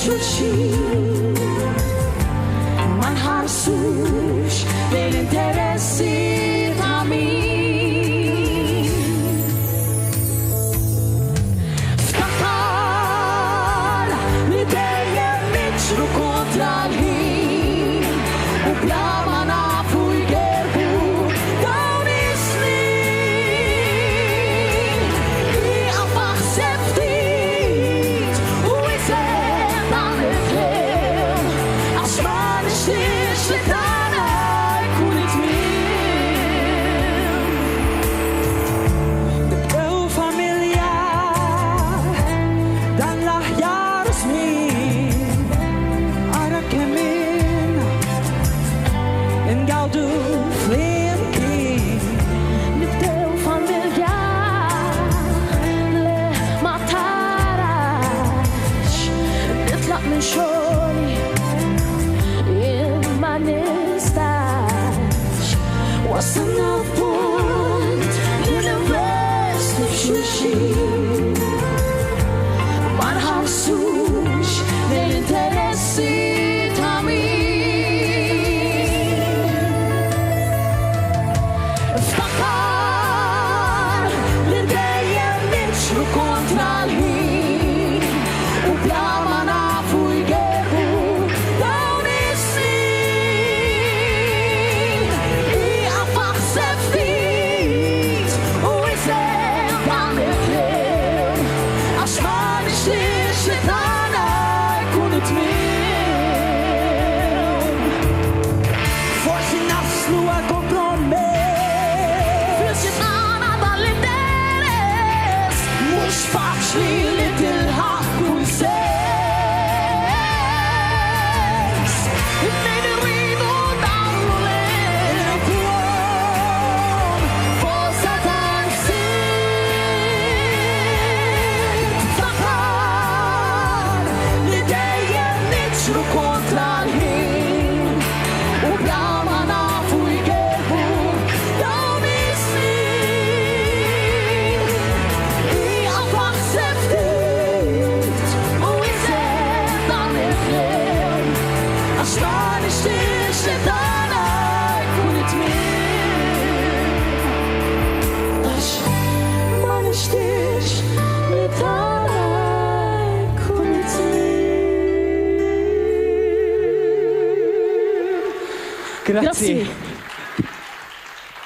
shulchin man harsux dell'interessi amin scappar l'idea mitru contra l'hin u bla nafu jgerbu dawn is-snin iqaf ftit u jżed dan il-kliem għax ma nixtieqx li tagħna jkun it-tmiem. Nibdew familja dan l-aħjar żmien ara kemm ingawdu flimkien. Nibdew familja li ma tarax nitlaq minn xogħli jien ma nistax wasalna f'punt li ninvestu f'xulxin ma nħarsux lill-interessi ta' min. Ftakar li dejjem nimxu kontra l-ħin u bla ma nafu jgerbu dawn is-snin iqaf aħseb ftit u jżed dan il-kliem għax ma nixtieqx li tagħna jkun it-tmiem. Forsi naslu għal kompromess fil-ġid tagħna dal-interess mhux faċli li tilħaq kull sens. It-tnejn irridu nagħmlu l-irkwan forsa tansin. Ftakar li dejjem niġru kontra l-ħin u bla ma nafu jgerbu dawn is-snin iqaf aħseb ftit u jżed dan il-kliem għax ma nixtieqx li tagħna jkun it-tmiem. Għax ma nixtieqx li tagħna jkun it-tmiem. Grazzi.